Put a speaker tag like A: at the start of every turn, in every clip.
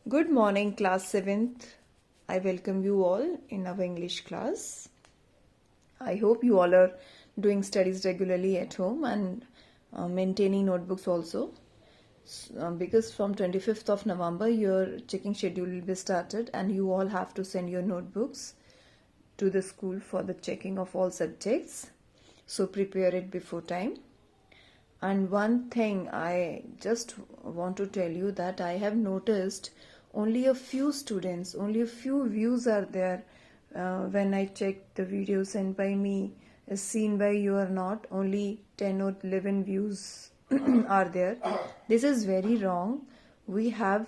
A: Good morning, class 7th. I welcome you all in our English class. I hope you all are doing studies regularly at home and maintaining notebooks also. Because from 25th of November, your checking schedule will be started and you all have to send your notebooks to the school for the checking of all subjects. So prepare it before time. And one thing I just want to tell you that I have noticed only a few students, only a few views are there when I check the video sent by me is seen by you or not. Only 10 or 11 views are there. This is very wrong. We have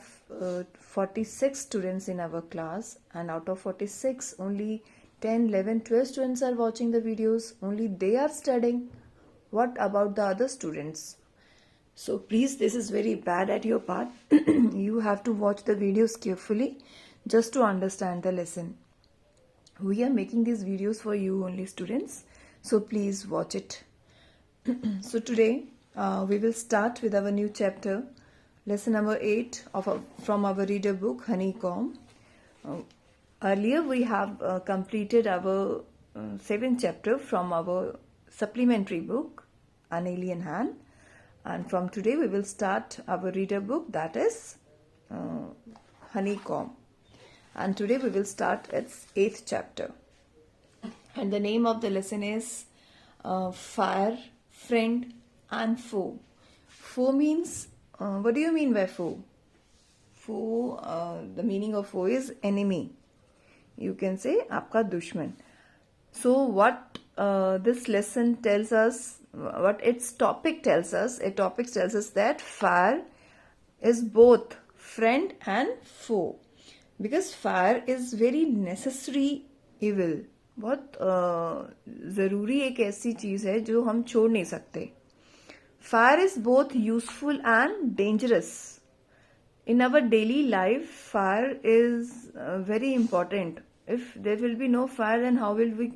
A: 46 students in our class, and out of 46, only 10, 11, 12 students are watching the videos. Only they are studying. What about the other students? So please, this is very bad at your part. You have to watch the videos carefully just to understand the lesson. We are making these videos for you only, students. So please watch it. So today we will start with our new chapter, lesson number 8 from our reader book, Honeycomb. Earlier we have completed our 7th chapter from our supplementary book, An Alien Hand. And from today we will start our reader book, that is Honeycomb. And today we will start its 8th chapter. And the name of the lesson is Fire, Friend and Foe. Foe means, what do you mean by foe? Foe, the meaning of foe is enemy. You can say आपका दुश्मन. So what this lesson tells us, what its topic tells us, that fire is both friend and foe. Because fire is very necessary evil. बहुत ज़रूरी एक ऐसी चीज़ है जो हम छोड़ नहीं सकते. Fire is both useful and dangerous. In our daily life, fire is very important. If there will be no fire, then how will we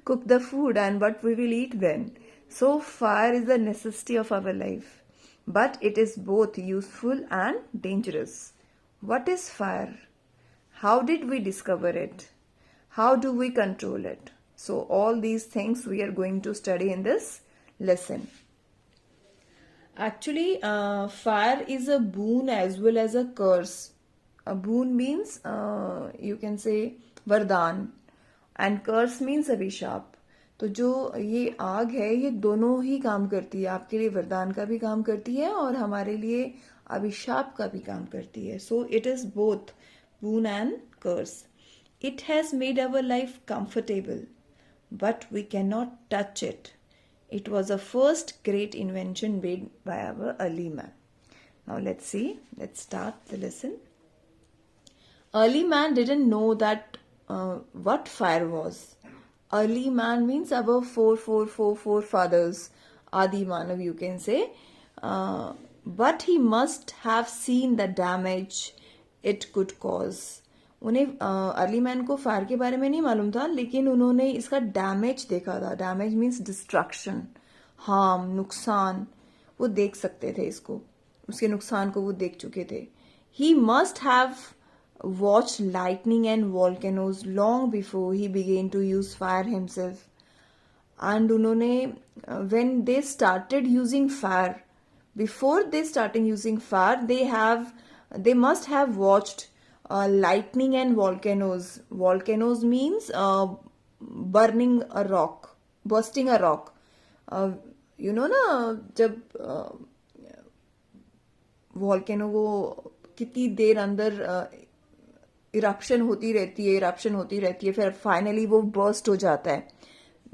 A: cook the food and what we will eat then? So fire is a necessity of our life. But it is both useful and dangerous. What is fire? How did we discover it? How do we control it? So all these things we are going to study in this lesson. Actually, fire is a boon as well as a curse. A boon means you can say वरदान and curse means अभिशाप. तो जो ये आग है ये दोनों ही काम करती है. आपके लिए वरदान का भी काम करती है और हमारे लिए अभिशाप का भी काम करती है. So it is both boon and curse. It has made our life comfortable, but we cannot touch it. It was the first great invention made by our early man. Now let's see. Let's start the lesson. Early man didn't know that what fire was. Early man means our forefathers, Adi Manav you can say. But he must have seen the damage it could cause. उन्हें early man को fire के बारे में नहीं मालूम था, लेकिन उन्होंने इसका डैमेज देखा था. डैमेज मीन्स डिस्ट्रक्शन, हार्म, नुकसान. वो देख सकते थे इसको, उसके नुकसान को वो देख चुके थे. He must have watched lightning and volcanoes long before he began to use fire himself. And उन्होंने when they started using fire, before they starting using fire, they must have watched lightning and volcanoes. Volcanoes means burning a rock, bursting a rock. You know ना, जब volcano वो कितनी देर अंदर eruption होती रहती है, फिर फाइनली वो बर्स्ट हो जाता है.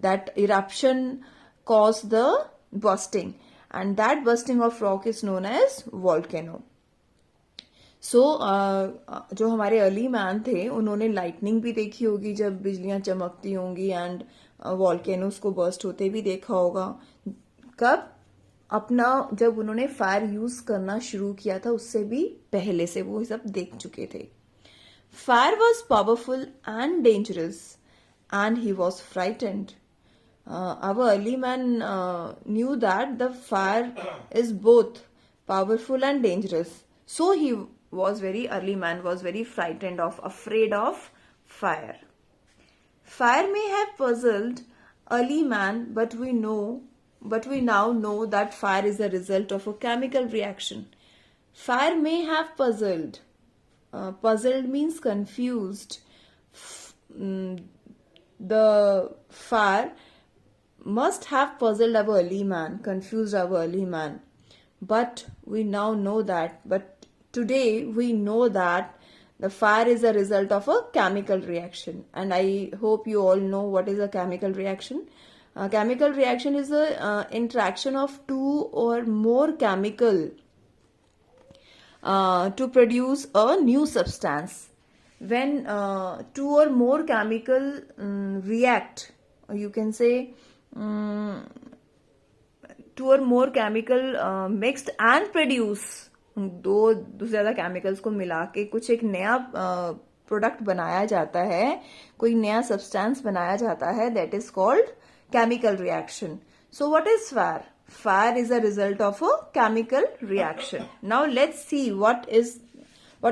A: That eruption caused the bursting, and that bursting of rock is known as volcano. सो जो हमारे अर्ली मैन थे उन्होंने लाइटनिंग भी देखी होगी जब बिजलियां चमकती होंगी, एंड वॉल्केनोस को बर्स्ट होते भी देखा होगा. कब? अपना जब उन्होंने फायर यूज करना शुरू किया था उससे भी पहले से वो सब देख चुके थे. Fire was powerful and dangerous and he was frightened. our early man knew that the fire is both powerful and dangerous. So he was very early man was very frightened of, afraid of fire. Fire may have puzzled early man, but we now know that fire is a result of a chemical reaction. Fire may have puzzled. Puzzled means confused. The fire must have puzzled our early man, confused our early man. But we now know that. But today we know that the fire is a result of a chemical reaction. And I hope you all know what is a chemical reaction. A chemical reaction is a interaction of two or more chemical to produce a new substance. When two or more chemical react, you can say two or more chemical mixed and produce, दो से ज़्यादा chemicals को मिला के कुछ एक नया product बनाया जाता है, कोई नया सब्सटेंस बनाया जाता है, that is called chemical reaction. So what is fire? Fire is a result of a chemical reaction. Now let's see what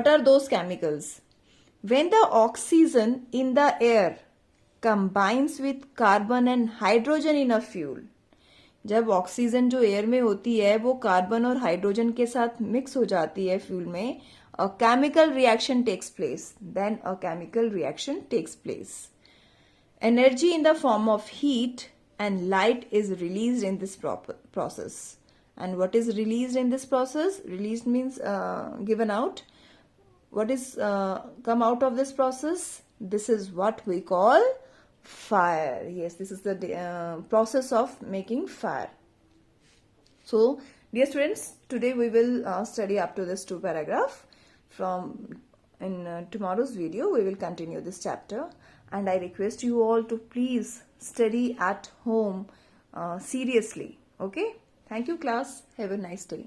A: are those chemicals. When the oxygen in the air combines with carbon and hydrogen in a fuel, जब oxygen जो air में होती है वो carbon और hydrogen के साथ mix हो जाती है फ्यूल में, a chemical reaction takes place. Then a chemical reaction takes place. Energy in the form of heat and light is released in this process. And what is released in this process? Released means given out. What is come out of this process? This is what we call fire. Yes, this is the process of making fire. So, dear students, today we will study up to this 2 paragraph. In tomorrow's video, we will continue this chapter. And I request you all to please study at home seriously. Okay? Thank you, class. Have a nice day.